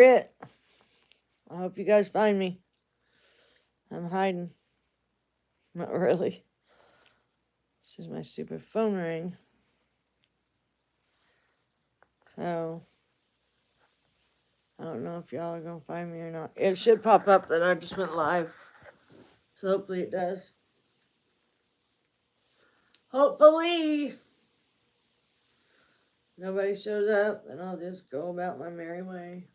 it. I hope you guys find me. I'm hiding. Not really. This is my stupid phone ring. So, I don't know if y'all are going to find me or not. It should pop up that I just went live. So, hopefully it does. Hopefully nobody shows up, and I'll just go about my merry way.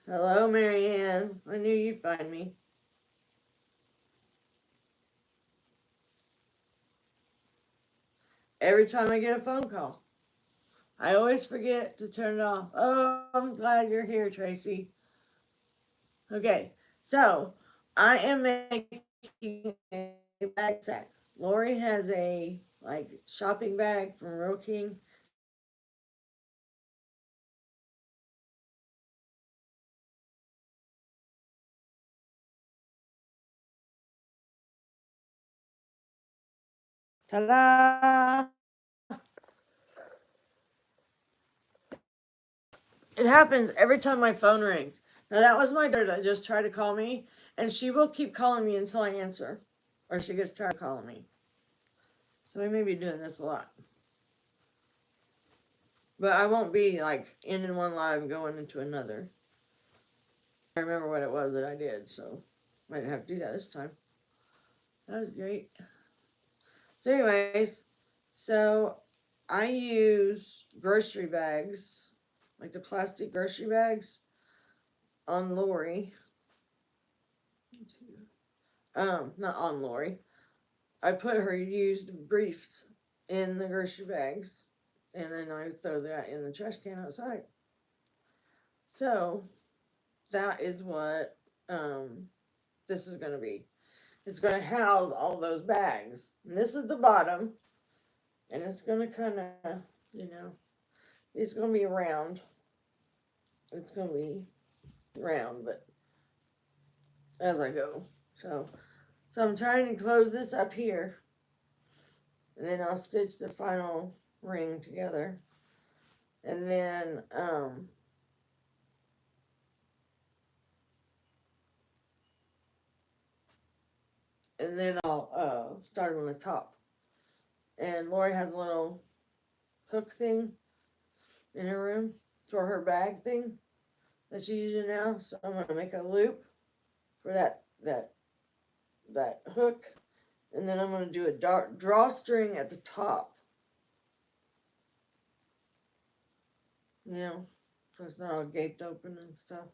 Hello, Marianne. I knew you'd find me. Every time I get a phone call, I always forget to turn it off. Oh, I'm glad you're here, Tracy. Okay, so I am making a bag sack. Lori has a shopping bag from Real King. Ta-da! It happens every time my phone rings. Now that was my daughter that just tried to call me, and she will keep calling me until I answer, or she gets tired of calling me. So we may be doing this a lot. But I won't be ending one live and going into another. I remember what it was that I did, so I didn't have to do that this time. That was great. So anyways, so I use grocery bags, like the plastic grocery bags, on Lori. Not on Lori. I put her used briefs in the grocery bags, and then I throw that in the trash can outside. So that is what this is going to be. It's going to house all those bags. And this is the bottom, and it's going to kind of, it's going to be round. It's going to be round, but as I go. So I'm trying to close this up here, and then I'll stitch the final ring together. And then I'll start on the top. And Lori has a little hook thing in her room for her bag thing that she's using now. So I'm gonna make a loop for that hook, and then I'm gonna do a drawstring at the top. So it's not all gaped open and stuff.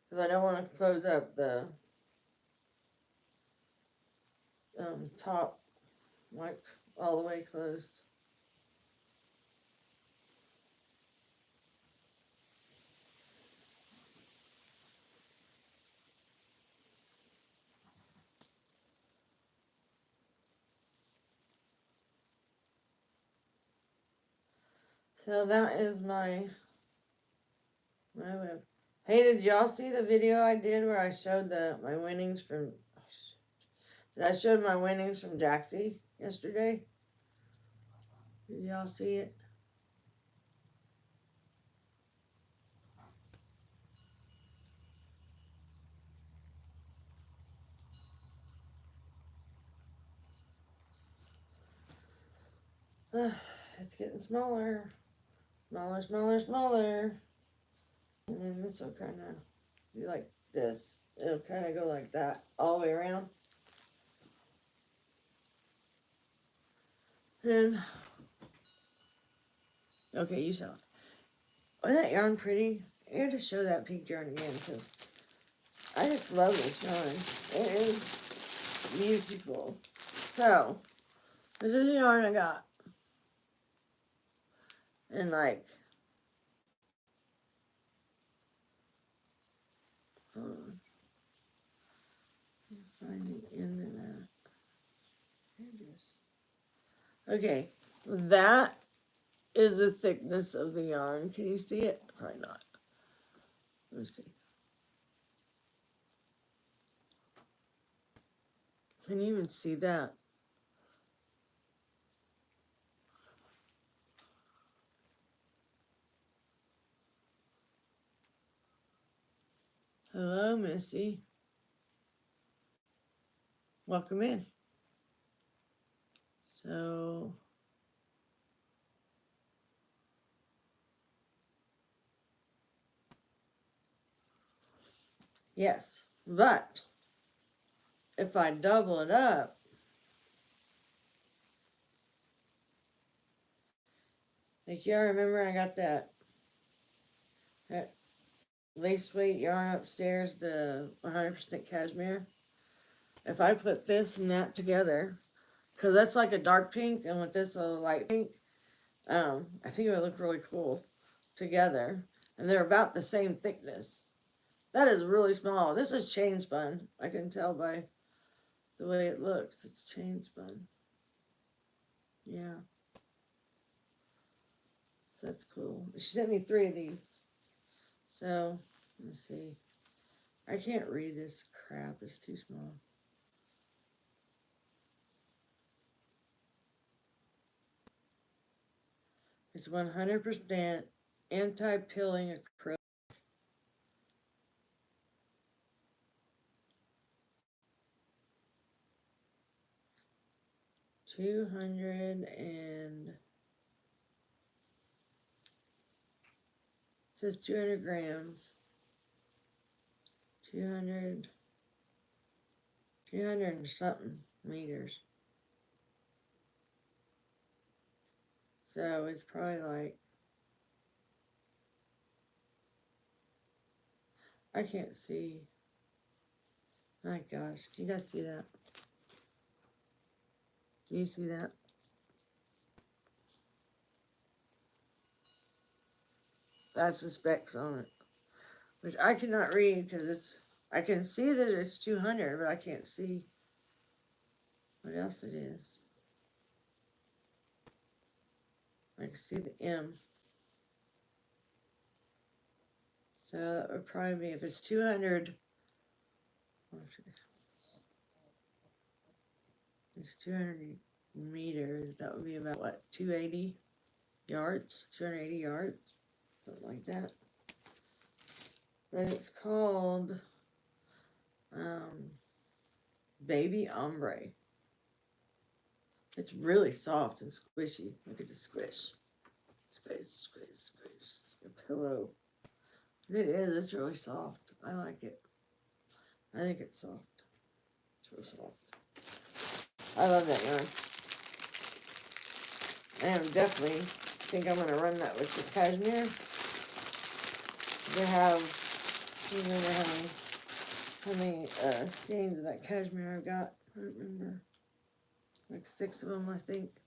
Because I don't want to close up the top all the way closed. So that is my web. Hey, did y'all see the video I did where I showed my winnings from? Did I showed my winnings from Jaxie yesterday? Did y'all see it? It's getting smaller. Smaller. And then this will kind of be like this. It'll kind of go like that all the way around. And, okay, you saw it. Wasn't that yarn pretty? I had to show that pink yarn again because I just love this yarn. It is beautiful. So, this is the yarn I got. And find the end of that. There it is. Okay, that is the thickness of the yarn. Can you see it? Probably not. Let me see. Can you even see that? Hello, Missy. Welcome in. So, yes, but if I double it up, like y'all remember I got that lace weight yarn upstairs, the 100% cashmere. If I put this and that together, because that's like a dark pink, and with this a light pink, I think it would look really cool together. And they're about the same thickness. That is really small. This is chain spun. I can tell by the way it looks. It's chain spun. Yeah. So that's cool. She sent me 3 of these. So, let me see. I can't read this crap. It's too small. It's 100% anti-pilling acrylic. It says 200 grams. 200 and something meters. So it's probably like, I can't see. My gosh, can you guys see that? Do you see that? That's the specs on it, which I cannot read because it's, I can see that it's 200, but I can't see what else it is. I can see the M. So that would probably be, if it's 200, it's 200 meters, that would be about what, 280 yards? 280 yards? Something like that. But it's called Baby Ombre. It's really soft and squishy. Look at the squish. Squish, squish, squish. It's like a pillow. It is. It's really soft. I like it. I think it's soft. It's real soft. I love that yarn. I am definitely think I'm going to run that with the cashmere. They have, I don't remember how many skeins of that cashmere I've got. I don't remember. Like 6 of them, I think.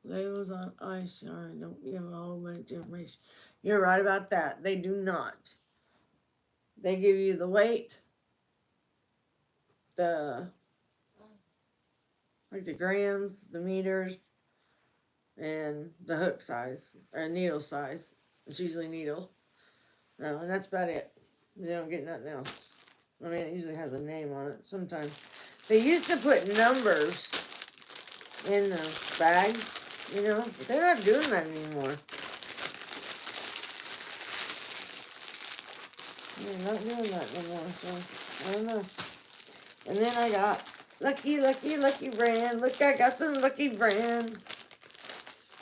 Labels on ice yarn don't give a whole bunch of information. You're right about that. They do not. They give you the weight, the grams, the meters, and the hook size, or needle size. It's usually needle. And that's about it. They don't get nothing else. I mean, it usually has a name on it sometimes. They used to put numbers in the bags, you know, but they're not doing that anymore. They're not doing that anymore, so I don't know. And then I got Lucky brand. Look, I got some Lucky brand.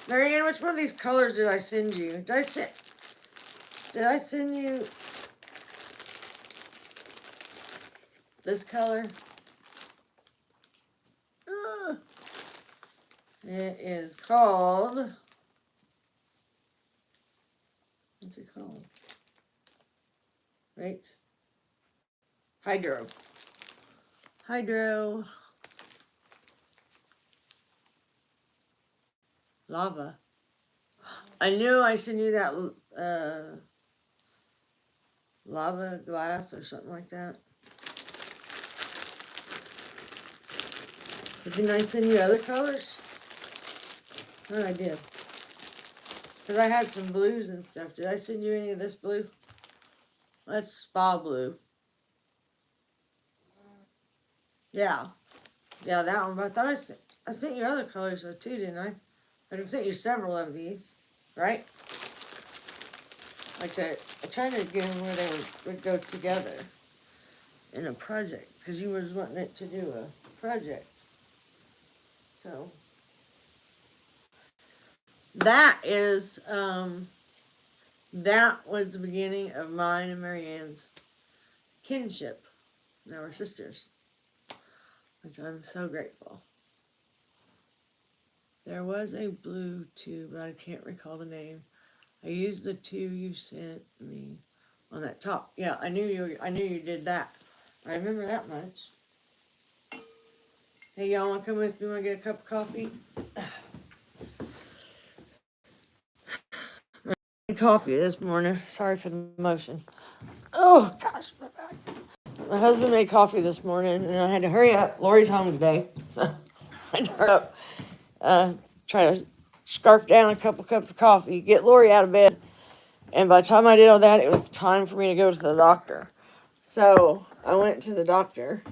Marianne, which one of these colors did I send you? Did I send you this color? It is called, what's it called? Right? Hydro. Lava. I knew I sent you that lava glass or something like that. But didn't I send you other colors? Oh, I did. Because I had some blues and stuff. Did I send you any of this blue? That's spa blue. Yeah. Yeah, that one. But I thought I sent you other colors though too, didn't I? I sent you several of these, right? Like that. I tried to get them where they would go together in a project. Because you was wanting it to do a project. So. That is, that was the beginning of mine and Marianne's kinship. Now we're sisters, which I'm so grateful. There was a blue too, but I can't recall the name. I used the two you sent me on that top. Yeah, I knew you did that. I remember that much. Hey, y'all want to come with me? Want to get a cup of coffee? Coffee this morning. Sorry for the motion. Oh gosh, my back. My husband made coffee this morning, and I had to hurry up. Lori's home today, so I had to hurry up. Try to scarf down a couple cups of coffee, get Lori out of bed, and by the time I did all that, it was time for me to go to the doctor. So I went to the doctor,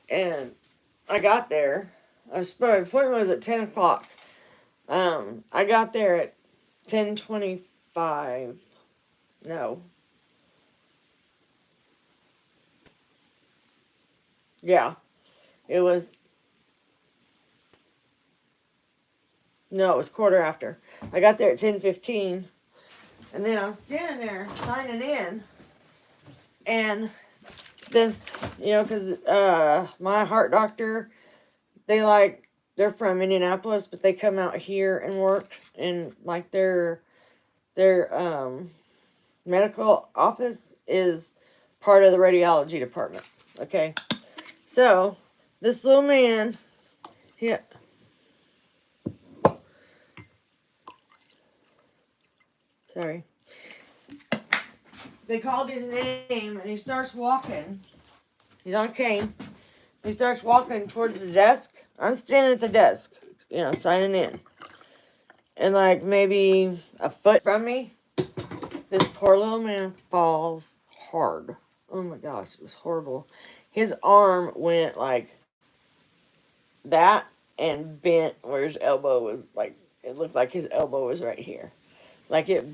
and I got there. My appointment was at 10 o'clock. I got there at 10:25. No. Yeah. It was. No, it was quarter after. I got there at 10:15, and then I'm standing there signing in, and this, because my heart doctor, they're from Indianapolis, but they come out here and work, and like their medical office is part of the radiology department. Okay, so this little man, he. Sorry. They called his name, and he starts walking. He's on a cane. He starts walking toward the desk. I'm standing at the desk, signing in. And like maybe a foot from me, this poor little man falls hard. Oh my gosh, it was horrible. His arm went like that and bent where his elbow was, like, it looked like his elbow was right here. Like it,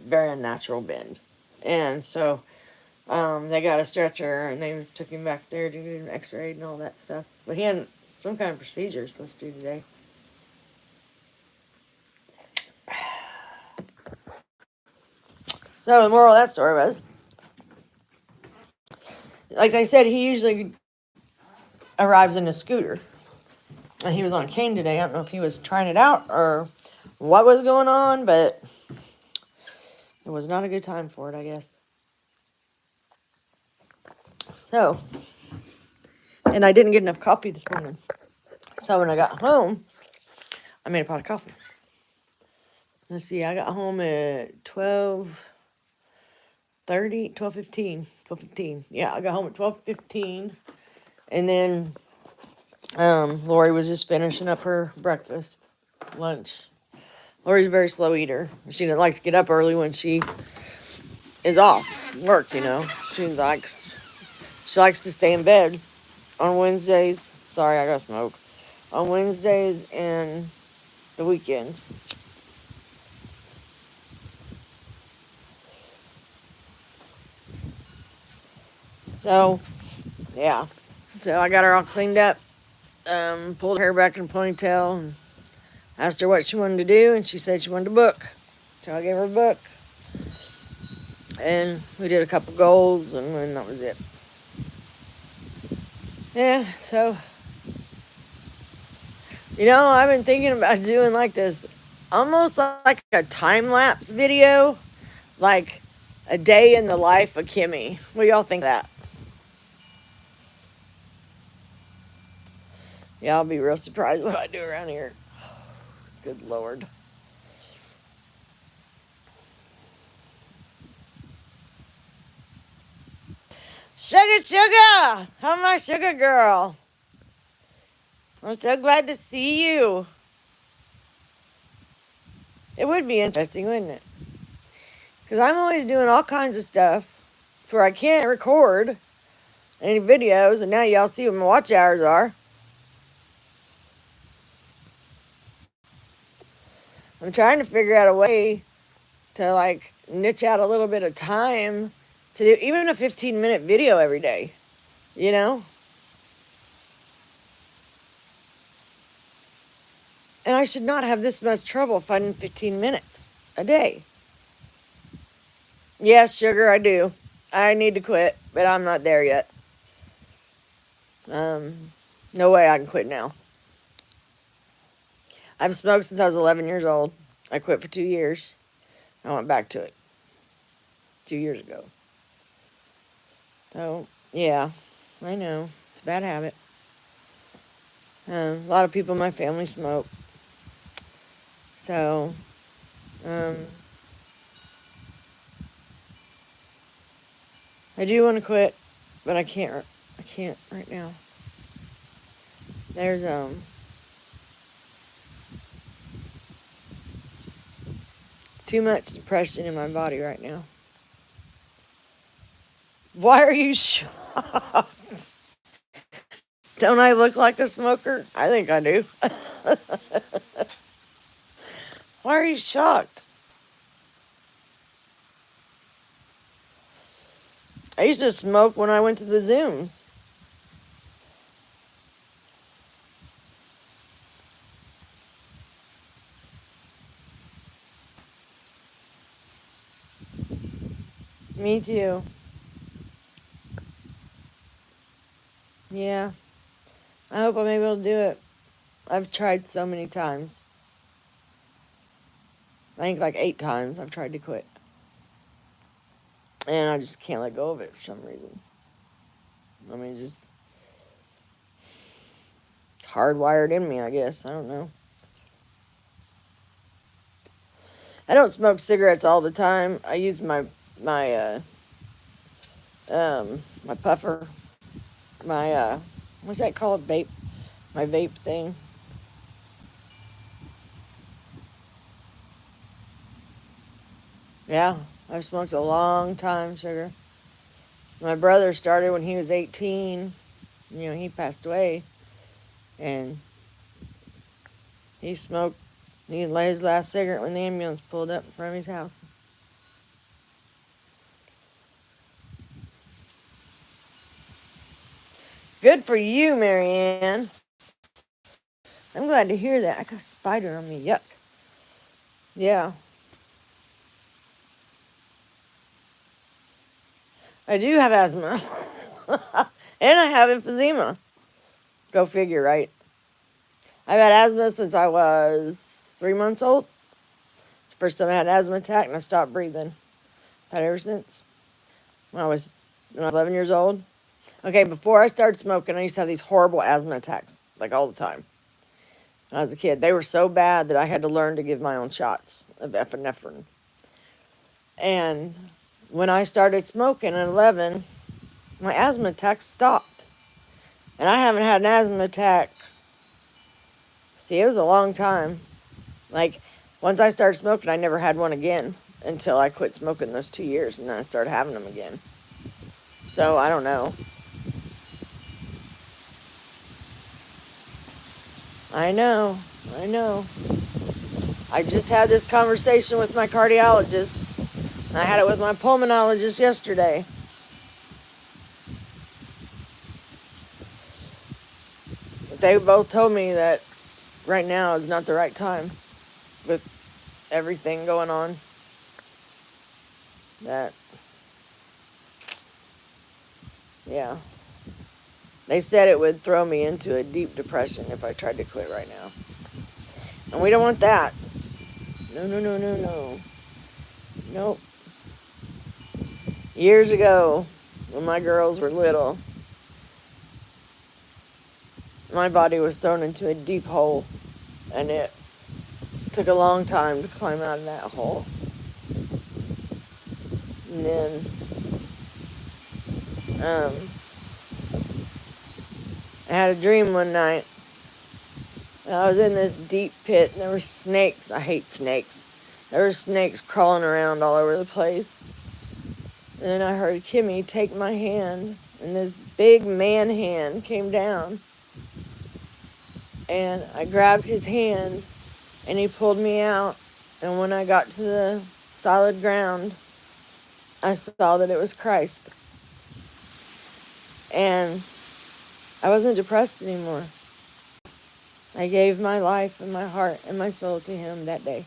very unnatural bend. And so they got a stretcher, and they took him back there to get him x-rayed and all that stuff. But he had some kind of procedure he was supposed to do today. So the moral of that story was, like I said, he usually arrives in a scooter. And he was on a cane today. I don't know if he was trying it out or what was going on, but it was not a good time for it, I guess. So, and I didn't get enough coffee this morning. So when I got home, I made a pot of coffee. Let's see, I got home at 12:15. Yeah, I got home at 12:15. And then Lori was just finishing up her breakfast, lunch. Lori's a very slow eater. She doesn't like to get up early when she is off work, She likes to stay in bed on Wednesdays. Sorry, I got smoke. On Wednesdays and the weekends. So, yeah. So I got her all cleaned up, pulled her hair back in a ponytail, and asked her what she wanted to do, and she said she wanted a book. So I gave her a book. And we did a couple goals, and then that was it. Yeah, so, I've been thinking about doing like this, almost like a time-lapse video, like a day in the life of Kimmy. What do y'all think of that? Yeah, I'll be real surprised what I do around here. Good Lord. Sugar! How my sugar girl? I'm so glad to see you. It would be interesting, wouldn't it? Because I'm always doing all kinds of stuff where I can't record any videos, and now y'all see what my watch hours are. I'm trying to figure out a way to like niche out a little bit of time to do even a 15-minute video every day, you know? And I should not have this much trouble finding 15 minutes a day. Yes, sugar, I do. I need to quit, but I'm not there yet. No way I can quit now. I've smoked since I was 11 years old. I quit for 2 years. I went back to it 2 years ago. So, yeah, I know. It's a bad habit. A lot of people in my family smoke. So, I do want to quit, but I can't. I can't right now. There's too much depression in my body right now. Why are you shocked? Don't I look like a smoker? I think I do. Why are you shocked? I used to smoke when I went to the Zooms. Me too. Yeah. I hope I'm able to do it. I've tried so many times. I think like 8 times I've tried to quit. And I just can't let go of it for some reason. I mean, just hardwired in me, I guess. I don't know. I don't smoke cigarettes all the time. I use my puffer, my what's that called? Vape. My vape thing. Yeah, I've smoked a long time, sugar. My brother started when he was 18. You know, he passed away, and he smoked. He lit his last cigarette when the ambulance pulled up in front of his house. Good for you, Marianne. I'm glad to hear that. I got a spider on me. Yuck. Yeah. I do have asthma. And I have emphysema. Go figure, right? I've had asthma since I was 3 months old. It's the first time I had an asthma attack, and I stopped breathing. I've had it ever since. When I was 11 years old. Okay, before I started smoking, I used to have these horrible asthma attacks, like all the time. When I was a kid, they were so bad that I had to learn to give my own shots of epinephrine. And when I started smoking at 11, my asthma attacks stopped. And I haven't had an asthma attack. See, it was a long time. Like, once I started smoking, I never had one again until I quit smoking those 2 years, and then I started having them again. So, I don't know. I know. I just had this conversation with my cardiologist. I had it with my pulmonologist yesterday. They both told me that right now is not the right time with everything going on. That, yeah. They said it would throw me into a deep depression if I tried to quit right now. And we don't want that. No. Nope. Years ago, when my girls were little, my body was thrown into a deep hole, and it took a long time to climb out of that hole. And then, I had a dream one night. I was in this deep pit, and there were snakes. I hate snakes. There were snakes crawling around all over the place. And then I heard Kimmy take my hand, and this big man hand came down. And I grabbed his hand, and he pulled me out. And when I got to the solid ground, I saw that it was Christ. And I wasn't depressed anymore. I gave my life and my heart and my soul to him that day.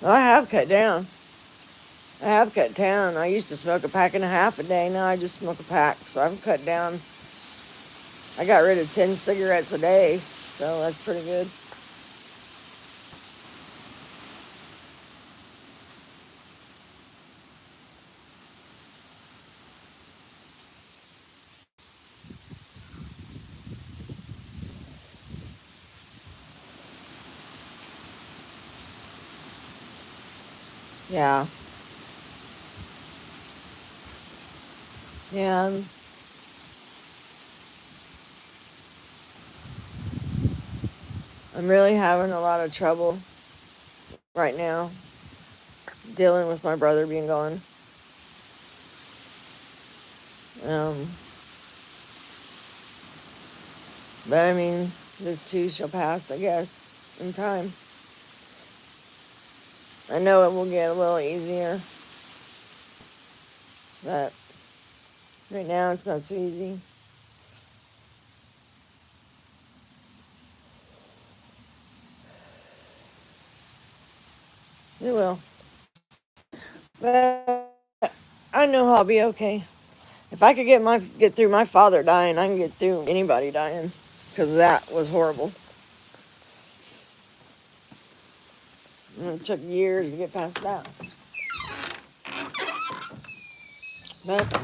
Well, I have cut down. I used to smoke a pack and a half a day. Now I just smoke a pack. So I've cut down. I got rid of 10 cigarettes a day. So that's pretty good. Yeah. Yeah. I'm really having a lot of trouble right now dealing with my brother being gone. Um, but I mean, this too shall pass, I guess, in time. I know it will get a little easier, but right now it's not so easy. It will. But I know I'll be okay. If I could get through my father dying, I can get through anybody dying, because that was horrible. And it took years to get past that. But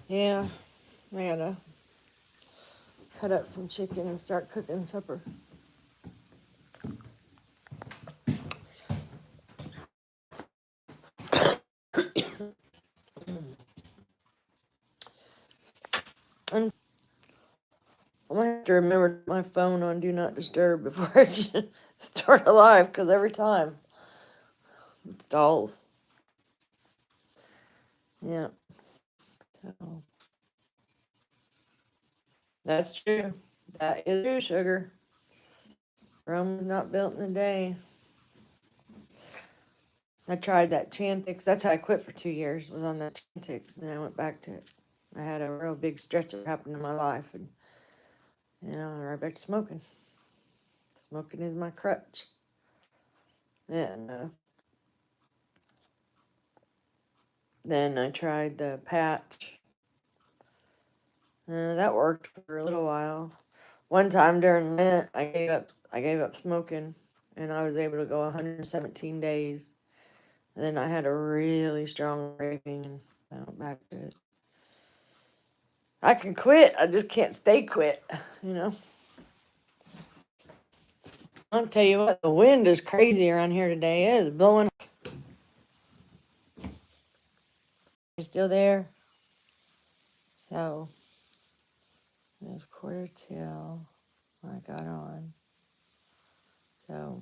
yeah, I gotta cut up some chicken and start cooking supper. And I'm gonna have to remember my phone on Do Not Disturb before I can start a live, because every time it stalls. Yeah. So that's true. That is true, sugar. Rome was not built in a day. I tried that Chantix. That's how I quit for 2 years, was on that Chantix. And then I went back to it. I had a real big stressor happen in my life. And, right back to smoking. Smoking is my crutch. And then I tried the patch. That worked for a little while. One time during Lent, I gave up smoking, and I was able to go 117 days. And then I had a really strong craving, and I went back to it. I can quit, I just can't stay quit, you know? I'll tell you what, the wind is crazy around here today. It is blowing. You're still there? So, it's 1:45 when I got on. So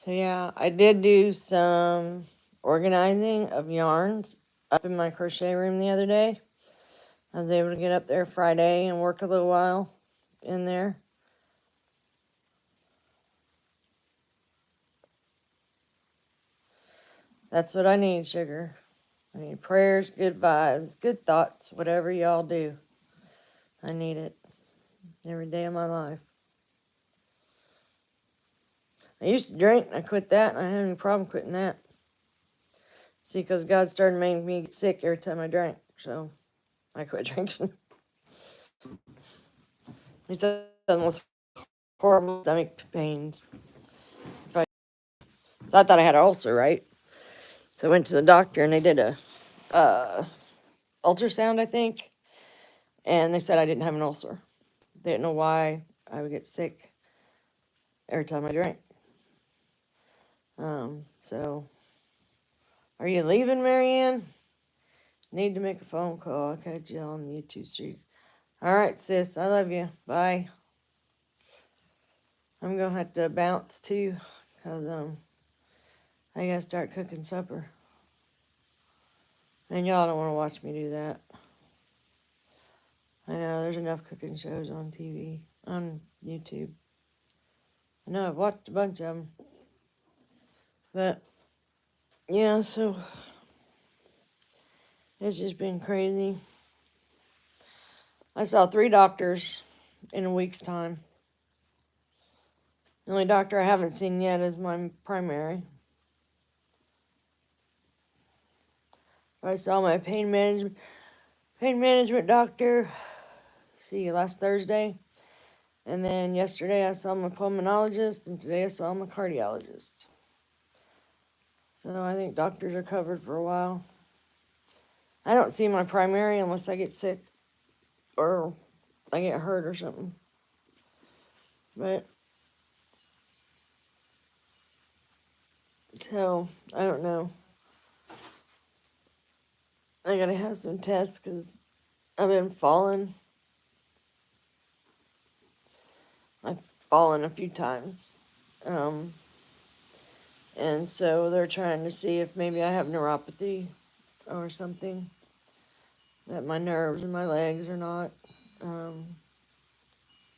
yeah, I did do some organizing of yarns up in my crochet room the other day. I was able to get up there Friday and work a little while in there. That's what I need, sugar. I need prayers, good vibes, good thoughts, whatever y'all do. I need it every day of my life. I used to drink, and I quit that, and I had any problem quitting that. See, because God started making me get sick every time I drank, so I quit drinking. He said the most horrible stomach pains. So I thought I had an ulcer, right? So I went to the doctor, and they did a ultrasound, I think, and they said I didn't have an ulcer. They didn't know why I would get sick. every time I drank. So, are you leaving, Marianne? Need to make a phone call. I'll catch you on the YouTube streets. All right, sis. I love you. Bye. I'm gonna have to bounce too, cause I gotta start cooking supper, and y'all don't want to watch me do that. I know there's enough cooking shows on TV, on YouTube. I know I've watched a bunch of them, but yeah, so it's just been crazy. I saw 3 doctors in a week's time. The only doctor I haven't seen yet is my primary. I saw my pain management doctor, see, last Thursday. And then yesterday I saw my pulmonologist, and today I saw my cardiologist. So I think doctors are covered for a while. I don't see my primary unless I get sick or I get hurt or something. But, so, I don't know. I gotta have some tests because I've been falling. I've fallen a few times. And so they're trying to see if maybe I have neuropathy or something. That my nerves and my legs are not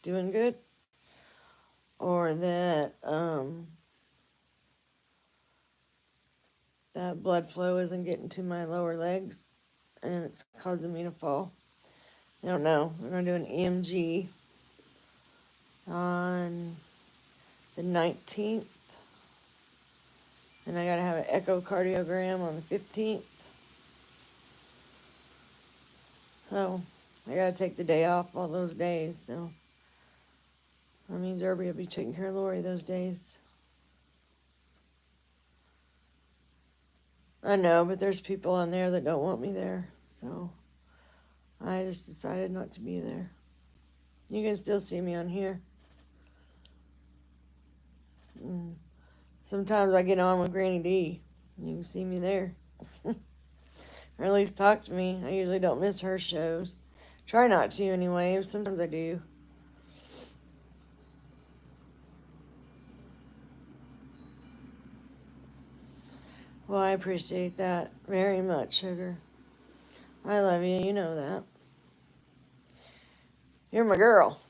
doing good. Or that that blood flow isn't getting to my lower legs and it's causing me to fall. I don't know. We're going to do an EMG on the 19th. And I got to have an echocardiogram on the 15th. So I got to take the day off all those days. So that means Irby will be taking care of Lori those days. I know, but there's people on there that don't want me there. So I just decided not to be there. You can still see me on here. Sometimes I get on with Granny D. You can see me there. Or at least talk to me. I usually don't miss her shows. Try not to anyway. Sometimes I do. Well, I appreciate that very much, sugar. I love you. You know that. You're my girl.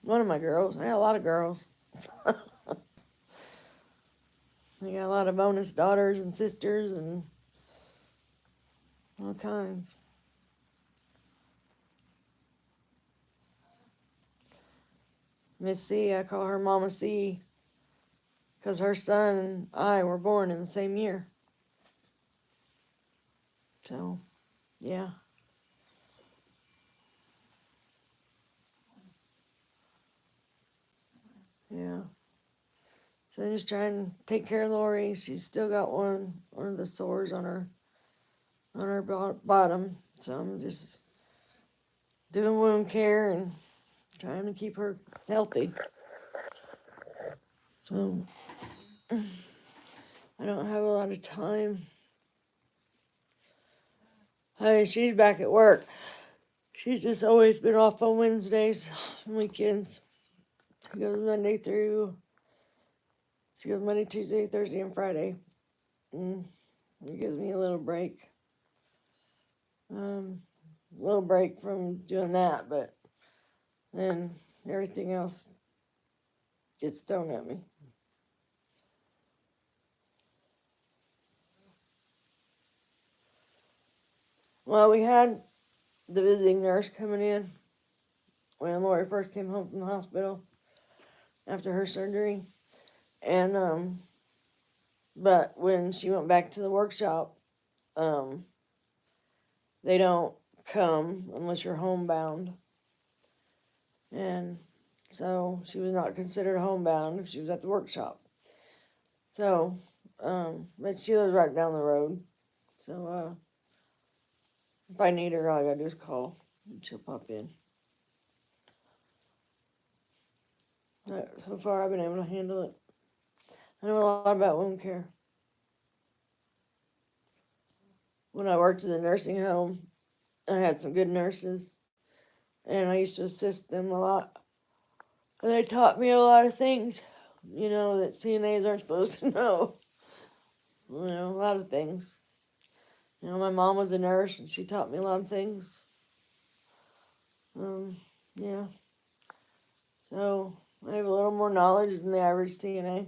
One of my girls. I got a lot of girls. I got a lot of bonus daughters and sisters and all kinds. Miss C, I call her Mama C, because her son and I were born in the same year. So, yeah. Yeah. So I'm just trying to take care of Lori. She's still got one of the sores on her bottom. So I'm just doing wound care and trying to keep her healthy. So I don't have a lot of time. I mean, she's back at work. She's just always been off on Wednesdays and weekends. She goes Monday, Tuesday, Thursday, and Friday. And it gives me a little break. A little break from doing that, but then everything else gets thrown at me. Well, we had the visiting nurse coming in when Lori first came home from the hospital after her surgery. And, but when she went back to the workshop, they don't come unless you're homebound. And so she was not considered homebound if she was at the workshop. So, but she lives right down the road. So, if I need her, all I gotta do is call and she'll pop in. So far, I've been able to handle it. I know a lot about wound care. When I worked in the nursing home, I had some good nurses, and I used to assist them a lot. And they taught me a lot of things, that CNAs aren't supposed to know. A lot of things. My mom was a nurse, and she taught me a lot of things. Yeah. So I have a little more knowledge than the average CNA.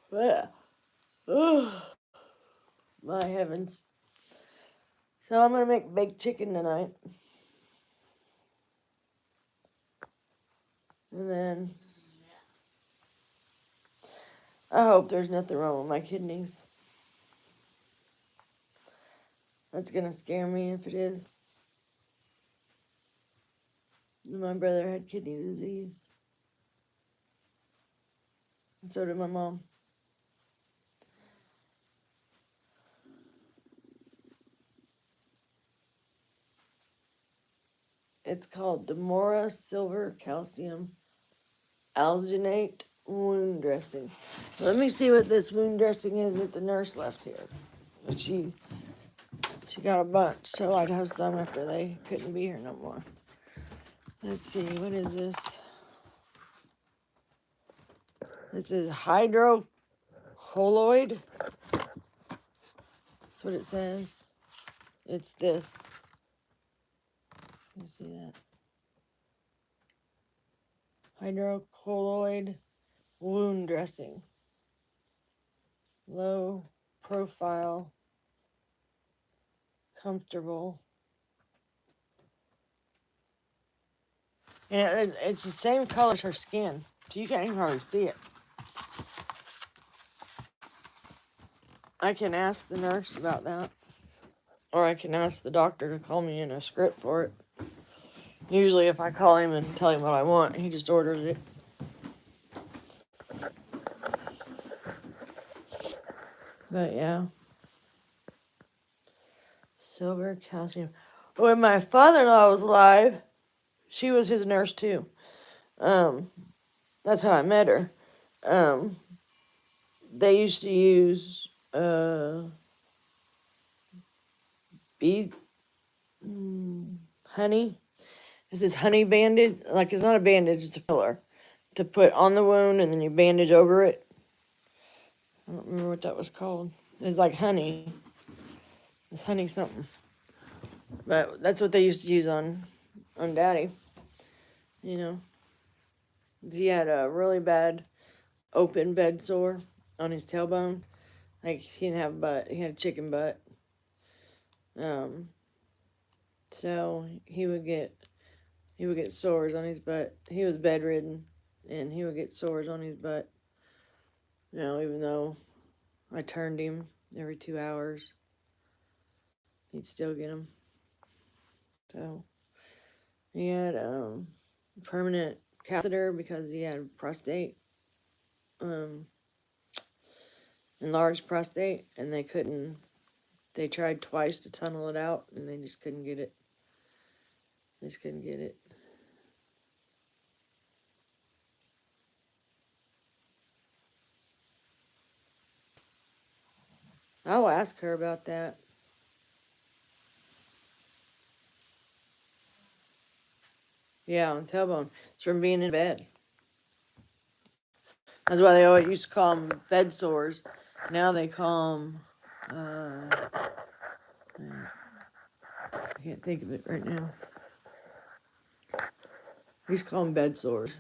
But, my heavens. So I'm going to make baked chicken tonight. And then I hope there's nothing wrong with my kidneys. That's going to scare me if it is. My brother had kidney disease. And so did my mom. It's called Demora Silver Calcium Alginate Wound Dressing. Let me see what this wound dressing is that the nurse left here. But she got a bunch, so I'd have some after they couldn't be here no more. Let's see, what is this? This is hydrocolloid. That's what it says. It's this. You see that? Hydrocolloid wound dressing. Low profile. Comfortable. And it's the same color as her skin, so you can't even hardly see it. I can ask the nurse about that. Or I can ask the doctor to call me in a script for it. Usually if I call him and tell him what I want, he just orders it. But yeah. Silver calcium. When my father-in-law was alive, she was his nurse too. That's how I met her. They used to use bee honey. It's this honey bandage. Like, it's not a bandage, it's a filler to put on the wound, and then you bandage over it. I don't remember what that was called. It's like honey. It's honey something. But that's what they used to use on Daddy. He had a really bad open bed sore on his tailbone. Like, he didn't have a butt. He had a chicken butt. So he would get sores on his butt. He was bedridden, and he would get sores on his butt. Even though I turned him every 2 hours, he'd still get them. So he had permanent catheter because he had prostate, enlarged prostate, and they tried twice to tunnel it out, and they just couldn't get it. I'll ask her about that. Yeah, on tailbone. It's from being in bed. That's why they always used to call them bed sores. Now they call them, I can't think of it right now. We used to call them bed sores.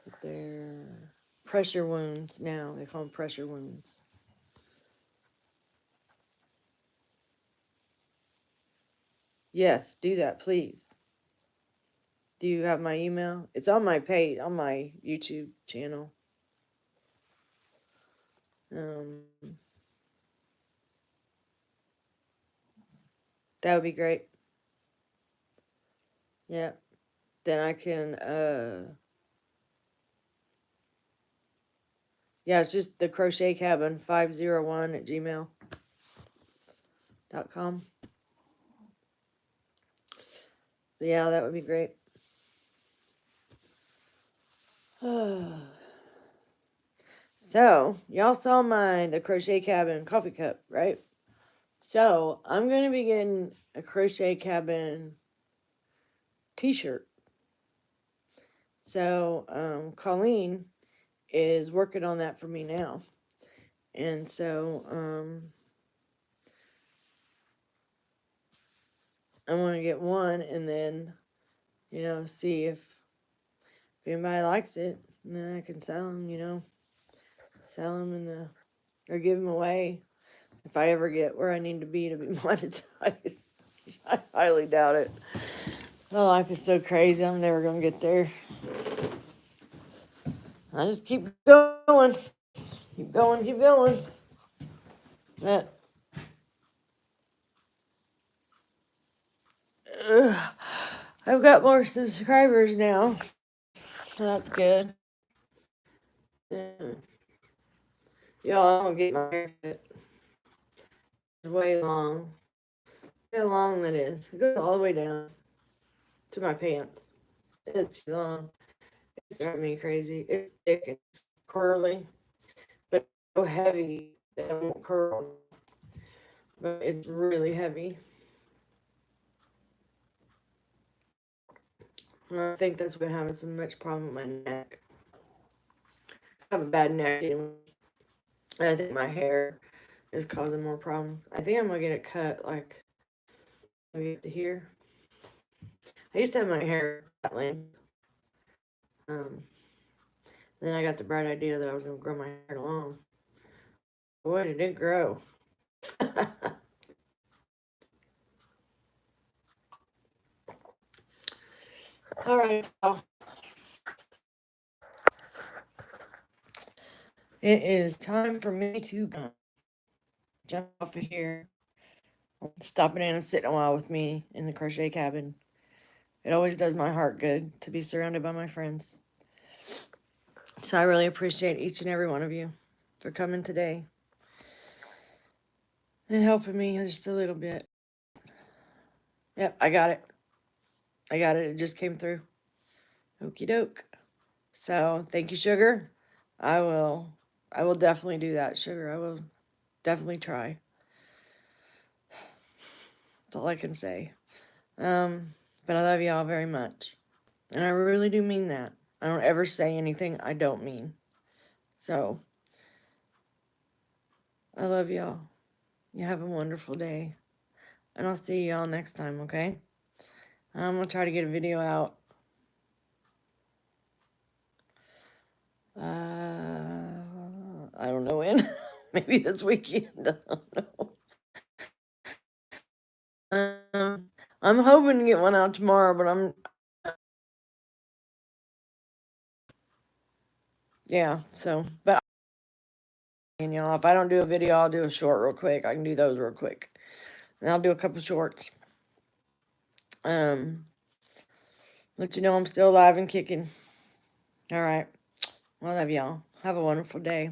But they're pressure wounds now. They call them pressure wounds. Yes, do that, please. Do you have my email? It's on my page, on my YouTube channel. That would be great. Yeah. Then I can, yeah, it's just the Crochet Cabin 501 at Gmail. crochetcabin.com. So yeah, that would be great. So, y'all saw the Crochet Cabin coffee cup, right? So, I'm going to be getting a Crochet Cabin t-shirt. So, Colleen is working on that for me now. And so, I want to get one and then, see if anybody likes it. And then I can sell them, sell them or give them away if I ever get where I need to be monetized. I highly doubt it. My life is so crazy, I'm never going to get there. I just keep going. Keep going. But, I've got more subscribers now. So that's good. Y'all, I'm going to get my haircut. It's way long. Look how long that is. It goes all the way down to my pants. It's too long. It's driving me crazy. It's thick and it's curly, but it's so heavy that it won't curl. But it's really heavy. And I think that's been having so much problem with my neck. I have a bad neck, and I think my hair is causing more problems. I think I'm gonna get it cut like maybe to here. I used to have my hair that length. Then I got the bright idea that I was gonna grow my hair long. Boy, did it grow. All right. It is time for me to jump off of here. Stopping in and sitting a while with me in the Crochet Cabin. It always does my heart good to be surrounded by my friends. So I really appreciate each and every one of you for coming today and helping me just a little bit. Yep, I got it. It just came through. Okie doke. So thank you, Sugar. I will definitely do that, Sugar. I will definitely try. That's all I can say. But I love y'all very much. And I really do mean that. I don't ever say anything I don't mean. So, I love y'all. You have a wonderful day. And I'll see y'all next time, okay? I'm going to try to get a video out. I don't know when. Maybe this weekend. I don't know. I'm hoping to get one out tomorrow, but yeah, so, but y'all, if I don't do a video, I'll do a short real quick. I can do those real quick. And I'll do a couple shorts. Let you know I'm still alive and kicking. All right. I love y'all. Have a wonderful day.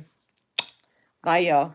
Bye, y'all.